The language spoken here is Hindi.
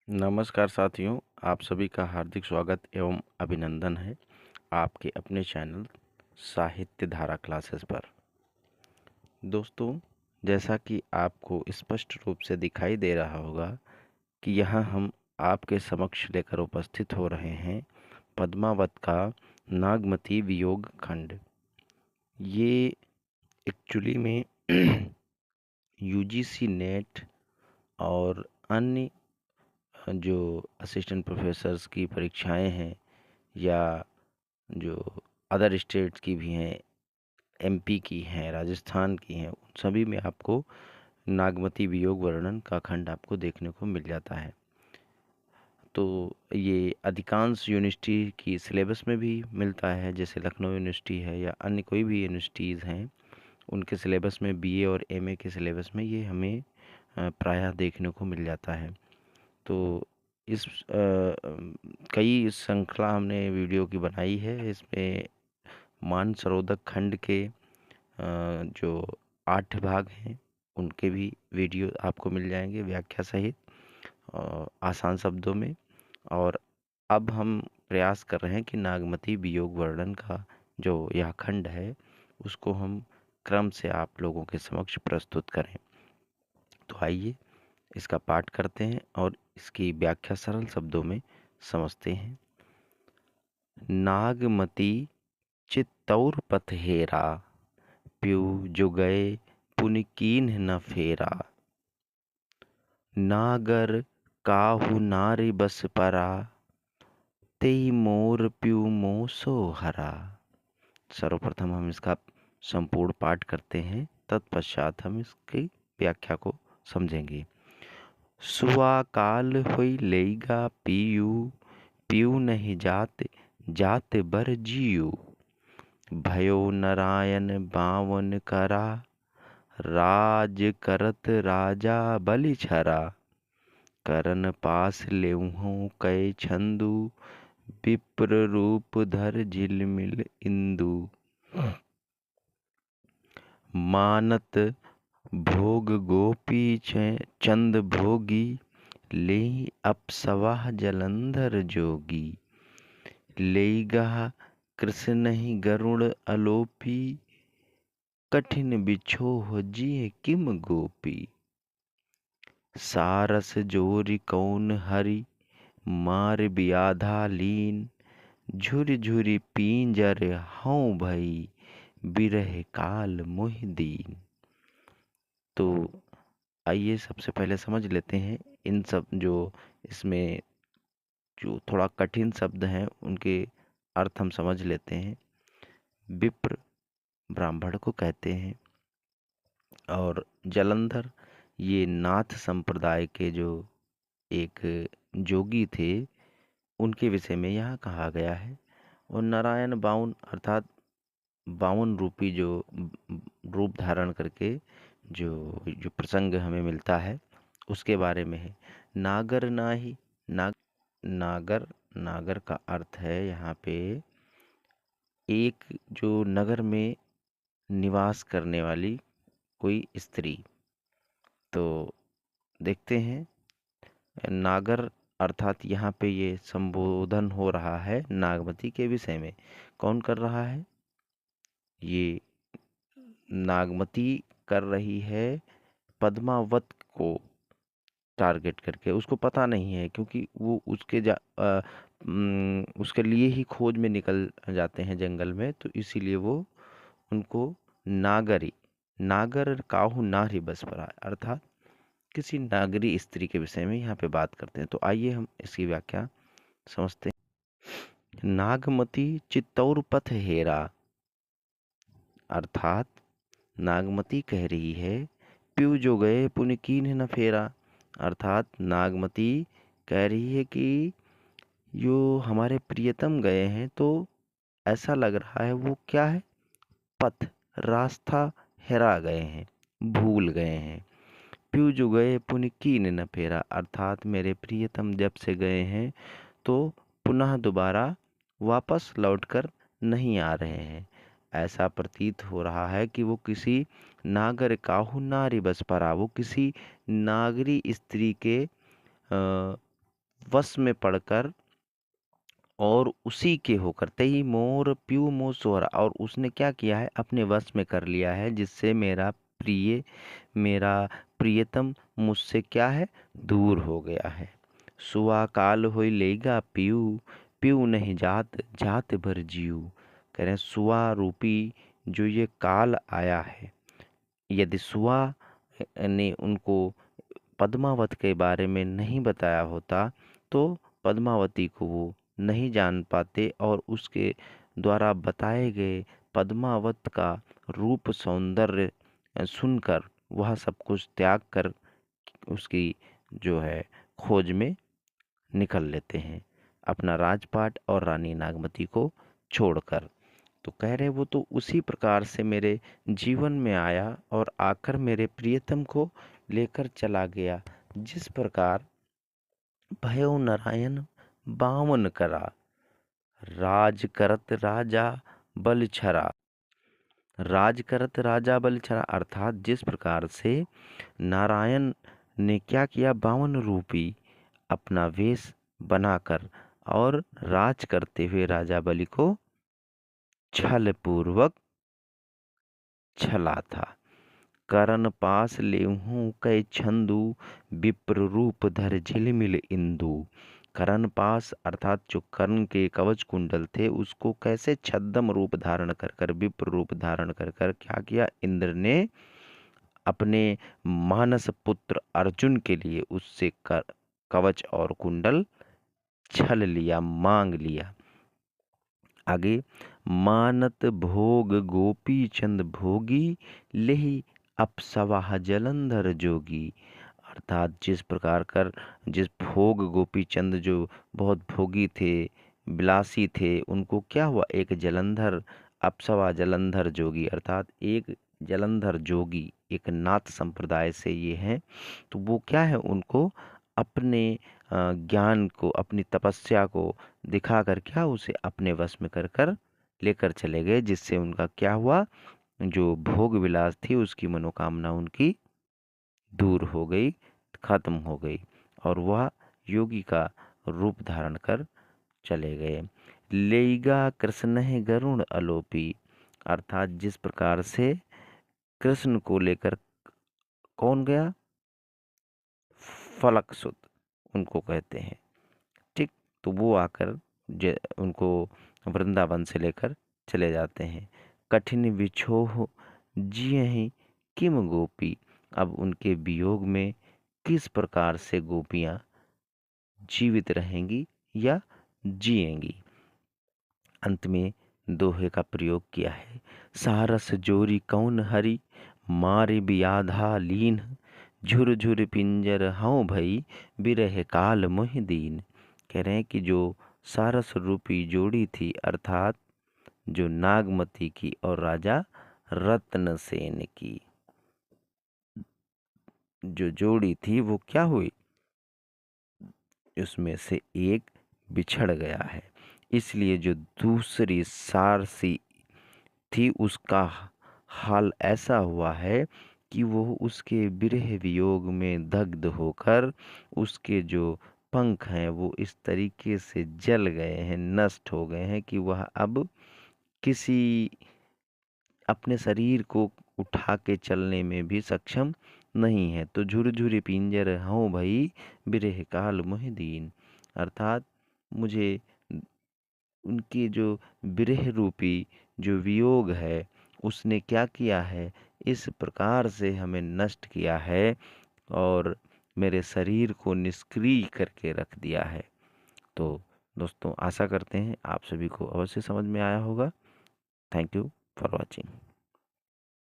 नमस्कार साथियों, आप सभी का हार्दिक स्वागत एवं अभिनंदन है आपके अपने चैनल साहित्य धारा क्लासेस पर। दोस्तों, जैसा कि आपको स्पष्ट रूप से दिखाई दे रहा होगा कि यहाँ हम आपके समक्ष लेकर उपस्थित हो रहे हैं पद्मावत का नागमती वियोग खंड। ये एक्चुअली में यूजीसी नेट और अन्य जो असिस्टेंट प्रोफेसर्स की परीक्षाएं हैं या जो अदर स्टेट्स की भी हैं, एमपी की हैं, राजस्थान की हैं, उन सभी में आपको नागमती वियोग वर्णन का खंड आपको देखने को मिल जाता है। तो ये अधिकांश यूनिवर्सिटी की सिलेबस में भी मिलता है, जैसे लखनऊ यूनिवर्सिटी है या अन्य कोई भी यूनिवर्सिटीज़ हैं, उनके सिलेबस में बीए और एमए के सिलेबस में ये हमें प्रायः देखने को मिल जाता है। तो इस कई श्रृंखला हमने वीडियो की बनाई है। इसमें मानसरोवर खंड के जो 8 भाग हैं उनके भी वीडियो आपको मिल जाएंगे व्याख्या सहित आसान शब्दों में। और अब हम प्रयास कर रहे हैं कि नागमती वियोग वर्णन का जो यह खंड है उसको हम क्रम से आप लोगों के समक्ष प्रस्तुत करें। तो आइए इसका पाठ करते हैं और इसकी व्याख्या सरल शब्दों में समझते हैं। नागमती चित्तौर पथ हेरा, प्यू जो गए पुनि कीन्ह न फेरा। नागर काहू नारी बस परा, तेई मोर प्यू मोसो हरा। सर्वप्रथम हम इसका संपूर्ण पाठ करते हैं, तत्पश्चात हम इसकी व्याख्या को समझेंगे। सुआ काल हुई लेगा पीयू, पीयू नहीं जाते जाते बर जियू। भयो नारायण बावन करा, राज करत राजा बलि छरा। करन पास लेहूँ कै छंदु, विप्र रूप धर झिलमिल इंदु। मानत भोग गोपी चंद भोगी, ले अप्सवा जलंधर जोगी। लेगा कृष्ण ही गरुड़ अलोपी, कठिन बिछोह जिय किम गोपी। सारस जोरि कौन हरि, मार बियाधा लीन। झुरि झुरि पींजर हऊँ भई, बिरह काल मोहि दीन। तो आइए सबसे पहले समझ लेते हैं इन सब जो इसमें जो थोड़ा कठिन शब्द हैं उनके अर्थ हम समझ लेते हैं। विप्र ब्राह्मण को कहते हैं और जलंधर ये नाथ संप्रदाय के जो एक जोगी थे उनके विषय में यहाँ कहा गया है। और नारायण बावन अर्थात 52 रूपी जो रूप धारण करके जो जो प्रसंग हमें मिलता है उसके बारे में है। नागर नाही नागर नागर का अर्थ है यहाँ पे एक जो नगर में निवास करने वाली कोई स्त्री। तो देखते हैं नागर अर्थात यहाँ पे ये संबोधन हो रहा है नागमती के विषय में। कौन कर रहा है? ये नागमती कर रही है पद्मावत को टारगेट करके। उसको पता नहीं है क्योंकि वो उसके लिए ही खोज में निकल जाते हैं जंगल में, तो इसीलिए वो उनको नागर काहू नारी बस पर आए अर्थात किसी नागरी स्त्री के विषय में यहाँ पे बात करते हैं। तो आइए हम इसकी व्याख्या समझते हैं। नागमती चित्तौर पथ हेरा अर्थात नागमती कह रही है प्यू जो गए पुनि कीन्ह न फेरा। अर्थात नागमती कह रही है कि जो हमारे प्रियतम गए हैं तो ऐसा लग रहा है वो क्या है, पथ रास्ता हेरा गए हैं, भूल गए हैं। प्यू जो गए पुनि कीन्ह न फेरा अर्थात मेरे प्रियतम जब से गए हैं तो पुनः दोबारा वापस लौटकर नहीं आ रहे हैं। ऐसा प्रतीत हो रहा है कि वो किसी नागर काहू नारी बस परा, वो किसी नागरी स्त्री के वश में पड़कर और उसी के होकर तई मोर प्यू मो सोहरा, और उसने क्या किया है, अपने वश में कर लिया है, जिससे मेरा प्रियतम मुझसे क्या है, दूर हो गया है। सुआ काल होई लेगा पीऊ, पीऊ नहीं जात जात भर जीव। कह रहे हैं सुआ रूपी जो ये काल आया है, यदि सुआ ने उनको पद्मावत के बारे में नहीं बताया होता तो पद्मावती को वो नहीं जान पाते, और उसके द्वारा बताए गए पद्मावत का रूप सौंदर्य सुनकर वह सब कुछ त्याग कर उसकी जो है खोज में निकल लेते हैं, अपना राजपाट और रानी नागमती को छोड़कर। तो कह रहे वो तो उसी प्रकार से मेरे जीवन में आया और आकर मेरे प्रियतम को लेकर चला गया, जिस प्रकार भयो नारायण बावन करा, राज करत राजा बल छरा। राज करत राजा बल छरा अर्थात जिस प्रकार से नारायण ने क्या किया, 52 रूपी अपना वेश बनाकर और राज करते हुए राजा बलि को छल पूर्वक छला था। करण पास लेहूं कै छंदू, विप्र रूप धर झिलमिल इंदु। करण पास अर्थात जो कर्ण के कवच कुंडल थे उसको कैसे छद्म रूप धारण कर कर, विप्र रूप धारण कर कर क्या किया, इंद्र ने अपने मानस पुत्र अर्जुन के लिए उससे कवच और कुंडल छल लिया, मांग लिया। आगे मानत भोग गोपी चंद भोगी, लेहि अप्सवाह जलंधर जोगी। अर्थात जिस भोग गोपी चंद जो बहुत भोगी थे, विलासी थे, उनको क्या हुआ, एक जलंधर अप्सवा जलंधर जोगी अर्थात एक जलंधर जोगी, एक नाथ संप्रदाय से ये हैं, तो वो क्या है, उनको अपने ज्ञान को, अपनी तपस्या को दिखाकर क्या उसे अपने वश में कर कर लेकर चले गए, जिससे उनका क्या हुआ, जो भोग विलास थी उसकी मनोकामना उनकी दूर हो गई, खत्म हो गई, और वह योगी का रूप धारण कर चले गए। लेगा कृष्ण है गरुण अलोपी अर्थात जिस प्रकार से कृष्ण को लेकर कौन गया, फलक सुत उनको कहते हैं, ठीक। तो वो आकर उनको वृंदावन से लेकर चले जाते हैं। कठिन विछोह जियहि किम गोपी, अब उनके वियोग में किस प्रकार से गोपियां जीवित रहेंगी या जिएंगी। अंत में दोहे का प्रयोग किया है। सारस जोरी कौन हरि, मारे बियाधा लीन। झुर झुर पिंजर हऊँ भई, बिरह काल मोहि दीन। कह रहे हैं कि जो सारस रूपी जोड़ी थी अर्थात जो नागमती की और राजा रत्नसेन की जो जोड़ी थी वो क्या हुई, उसमें से एक बिछड़ गया है, इसलिए जो दूसरी सारसी थी उसका हाल ऐसा हुआ है कि वो उसके विरह वियोग में दग्ध होकर उसके जो पंख हैं वो इस तरीके से जल गए हैं, नष्ट हो गए हैं कि वह अब किसी अपने शरीर को उठा के चलने में भी सक्षम नहीं है। तो झुरझुरी पिंजर हूँ भई, बिरह काल मोहि दीन अर्थात मुझे उनकी जो विरह रूपी जो वियोग है उसने क्या किया है, इस प्रकार से हमें नष्ट किया है और मेरे शरीर को निष्क्रिय करके रख दिया है। तो दोस्तों आशा करते हैं आप सभी को अवश्य समझ में आया होगा। Thank you for watching.